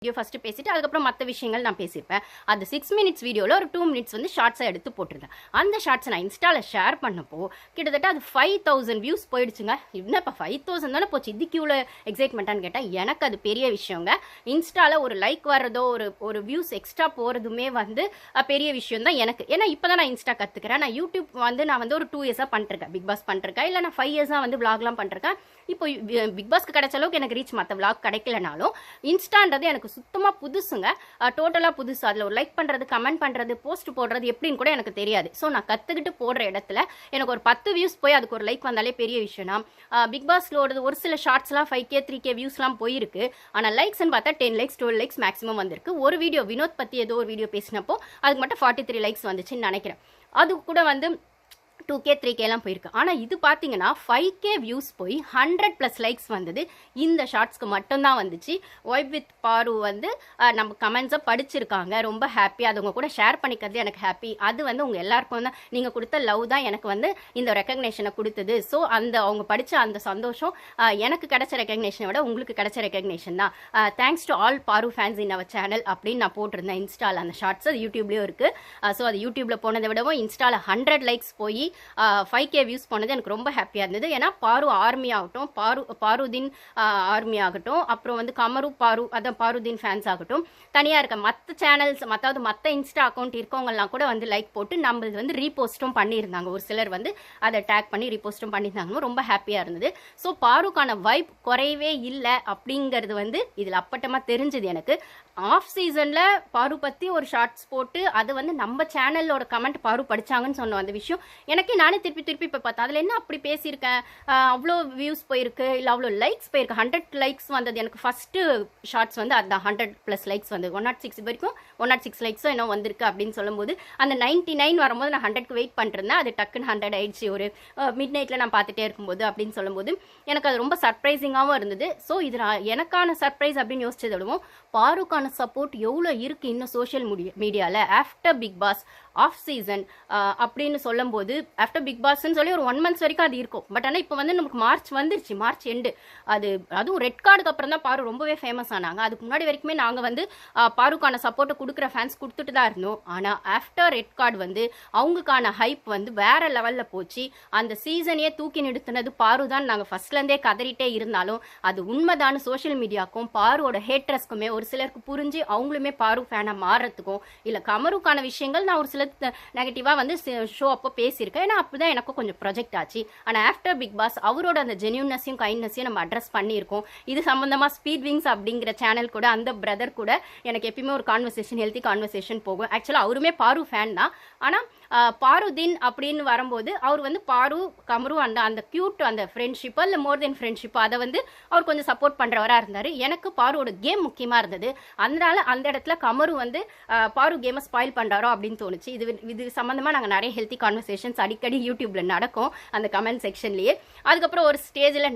Video first பேசிட்டு அதுக்கப்புறம் மற்ற விஷயங்கள் நான் பேசியிருப்பேன். அது 6 மினிட்ஸ் வீடியோவில் ஒரு 2 மினிட்ஸ் வந்து ஷார்ட்ஸாக எடுத்து போட்டிருந்தேன். அந்த ஷார்ட்ஸை நான் இன்ஸ்டாவில் ஷேர் பண்ணப்போ கிட்டத்தட்ட அது 5000 வியூஸ் போயிடுச்சுங்க. என்னப்பா 5000 தானே போச்சு, இதுக்கு இவ்வளோ எக்ஸைட்மெண்ட்டான்னு கேட்டால் எனக்கு அது பெரிய விஷயங்க. இன்ஸ்டாவில் ஒரு லைக் வர்றதோ ஒரு வியூஸ் எக்ஸ்ட்ரா போகிறதுமே வந்து பெரிய விஷயம் தான் எனக்கு. ஏன்னா இப்போ தான் நான் இன்ஸ்டா கற்றுக்கிறேன். நான் யூடியூப் வந்து நான் வந்து ஒரு 2 இயர்ஸாக பண்ணிருக்கேன். பிக் பாஸ் பண்ணிருக்கேன், இல்லை நான் 5 இயர்ஸாக வந்து விளாக்லாம் பண்ணிருக்கேன். இப்போ பிக் பாஸ்க்கு கிடைச்ச அளவுக்கு எனக்கு ரீச் மற்ற விளாக் கிடைக்கலனாலும் இன்ஸ்டான்றது எனக்கு சுத்தமாக புதுசுங்க. டோட்டலாக புதுசு. அதில் ஒரு லைக் பண்ணுறது, கமெண்ட் பண்ணுறது, போஸ்ட் போடுறது எப்படின்னு கூட எனக்கு தெரியாது. ஸோ நான் கற்றுக்கிட்டு போடுற இடத்துல எனக்கு ஒரு 10 வியூஸ் போய் அதுக்கு ஒரு லைக் வந்தாலே பெரிய விஷயம்னா, பிக் பாஸ்ல ஒரு சில ஷார்ட்ஸ்லாம் 5K 3K வியூஸ்லாம் போயிருக்கு. ஆனால் லைக்ஸ்ன்னு பார்த்தா 10 லைக்ஸ் 12 லைக்ஸ் மேக்ஸிமம் வந்திருக்கு. ஒரு வீடியோ வினோத் பற்றி ஏதோ ஒரு வீடியோ பேசினப்போ அதுக்கு மட்டும் 43 லைக்ஸ் வந்துச்சுன்னு நினைக்கிறேன். அது கூட வந்து 2K 3Kலாம் போயிருக்கு. ஆனால் இது பார்த்தீங்கன்னா 5K வியூஸ் போய் 100+ லைக்ஸ் வந்தது இந்த ஷார்ட்ஸ்க்கு மட்டும்தான் வந்துச்சு. வைப் வித் பாரு வந்து நம்ம கமெண்ட்ஸை படிச்சிருக்காங்க, ரொம்ப ஹாப்பி. அது உங்க கூட ஷேர் பண்ணிக்கிறது எனக்கு ஹாப்பி. அது வந்து உங்கள் எல்லாருக்கும் தான் நீங்கள் கொடுத்த லவ் தான் எனக்கு வந்து இந்த ரெக்கக்னேஷனை கொடுத்தது. ஸோ அந்த அவங்க படித்த அந்த சந்தோஷம் எனக்கு கிடைச்ச ரெக்கக்னேஷனை விட உங்களுக்கு கிடைச்ச ரெக்கக்னேஷன் தான். தேங்க்ஸ் டு ஆல் பாரு ஃபேன்ஸ் இன் அவர் சேனல் அப்படின்னு நான் போட்டிருந்தேன் இன்ஸ்டாவில். அந்த ஷார்ட்ஸ் அது யூடியூப்லேயும் இருக்குது. ஸோ அது யூடியூப்பில் போனதை விடவும் இன்ஸ்டாவில் 100 லைக்ஸ் போய் 5K வியூஸ் போனது எனக்கு ரொம்ப ஹாப்பியாக இருந்தது. ஏன்னா பாரு ஆர்மி ஆகட்டும், பாருதீன் ஆர்மி ஆகட்டும், அப்புறம் வந்து கமரு பாரு, அதான் பாருதீன் ஃபேன்ஸ் ஆகட்டும், தனியாக இருக்க மற்ற சேனல்ஸ் மற்ற இன்ஸ்டா அக்கௌண்ட் இருக்கவங்கலாம் கூட வந்து லைக் போட்டு நம்ம வந்து ரீபோஸ்ட்டும் பண்ணியிருந்தாங்க. ஒரு சிலர் வந்து அதை டேக் பண்ணி ரீபோஸ்ட்டும் பண்ணியிருந்தாங்க. ரொம்ப ஹாப்பியாக இருந்தது. ஸோ பாருக்கான வைப் குறையவே இல்லை அப்படிங்கிறது வந்து இதில் அப்பட்டமாக தெரிஞ்சுது எனக்கு. ஆஃப் சீசனில் பாரு பற்றி ஒரு ஷார்ட்ஸ் போட்டு அது வந்து நம்ம சேனலோட கமெண்ட் பாரு படித்தாங்கன்னு சொன்னோம். அந்த விஷயம் எனக்கே நானே திருப்பி இப்போ பார்த்தேன். அதில் என்ன அப்படி பேசியிருக்கேன், அவ்வளோ வியூஸ் போயிருக்கு, இல்லை அவ்வளோ லைக்ஸ் போயிருக்கு. 100 லைக்ஸ் வந்தது எனக்கு ஃபஸ்ட்டு ஷார்ட்ஸ் வந்து அதுதான் 100+ லைக்ஸ் வந்து 106 வரைக்கும் 106 லைக்ஸும் இன்னும் வந்திருக்கு அப்படின்னு சொல்லும்போது அந்த 99 வரும்போது நான் 100க்கு வெயிட் பண்ணிருந்தேன். அது டக்குன்னு 100 ஆயிடுச்சு ஒரு மிட் நைட்டில் நான் பார்த்துட்டே இருக்கும்போது அப்படின்னு சொல்லும்போது எனக்கு அது ரொம்ப சர்ப்ரைசிங்காகவும் இருந்தது. ஸோ இது எனக்கான சர்ப்ரைஸ் அப்படின்னு யோசிச்சதை விடவும் பாருக்கான சப்போர்ட் எவ்வளோ இருக்குது இன்னும் சோஷியல் மீடியாவில் after Bigg Boss off season அப்படின்னு சொல்லும்போது ஆஃப்டர் பிக் பாஸ்ன்னு சொல்லி ஒரு 1 மந்த்ஸ் வரைக்கும் அது இருக்கும். பட் ஆனால் இப்போ வந்து நமக்கு மார்ச் வந்துருச்சு, மார்ச் எண்டு. அதுவும் ரெட் கார்டுக்கு அப்புறம் தான் பாரு ரொம்பவே ஃபேமஸ் ஆனாங்க. அதுக்கு முன்னாடி வரைக்குமே நாங்கள் வந்து பாருக்கான சப்போர்ட்டை கொடுக்குற ஃபேன்ஸ் கொடுத்துட்டு தான் இருந்தோம். ஆனால் ஆஃப்டர் ரெட் கார்டு வந்து அவங்களுக்கான ஹைப் வந்து வேற லெவலில் போச்சு. அந்த சீசனையே தூக்கி நிறுத்தினது பாரு தான். நாங்கள் ஃபர்ஸ்ட்லேருந்தே கதறிட்டே இருந்தாலும் அது உண்மைதான சோஷியல் மீடியாவுக்கும் பாருவோட ஹேட்ரஸ்க்குமே ஒரு சிலருக்கு புரிஞ்சு அவங்களுமே பாரு ஃபேனாக மாறுறதுக்கும், இல்லை கமருக்கான விஷயங்கள் நான் ஒரு சில நெகட்டிவாக வந்து ஷோ அப்போ பேசியிருக்கேன். ஏன்னா அப்படிதான் எனக்கும் கொஞ்சம் ப்ரொஜெக்ட் ஆச்சு. ஆனால் ஆஃப்டர் பிக் பாஸ் அவரோட அந்த ஜென்யூனஸையும் கைண்ட்னஸையும் நம்ம அட்ரஸ் பண்ணியிருக்கோம். இது சம்மந்தமாக ஸ்பீட் விங்ஸ் அப்படிங்கிற சேனல் கூட அந்த பிரதர் கூட எனக்கு எப்பயுமே ஒரு கான்வர்சேஷன், ஹெல்த்தி கான்வர்சேஷன் போகும். ஆக்சுவலாக அவருமே பாரு ஃபேன் தான். ஆனால் பாருதீன் அப்படின்னு வரும்போது அவர் வந்து பாரு கமரு அந்த கியூட் அந்த ஃப்ரெண்ட்ஷிப்போ இல்லை மோர் தென் ஃப்ரெண்ட்ஷிப்போ அதை வந்து அவர் கொஞ்சம் சப்போர்ட் பண்ணுறவராக இருந்தார். எனக்கு பாருவோட கேம் முக்கியமாக இருந்தது. அதனால அந்த இடத்துல கமரு வந்து பாரு கேமை ஸ்பாயில் பண்ணுறாரோ அப்படின்னு தோணுச்சு. இது சம்மந்தமாக நாங்கள் நிறைய ஹெல்த்தி கான்வர்சேஷன்ஸ் அடிக்கடி யூடியூப்ல நடக்கும் அந்த கமெண்ட் செக்ஷன்லேயே. அதுக்கப்புறம் ஒரு ஸ்டேஜில்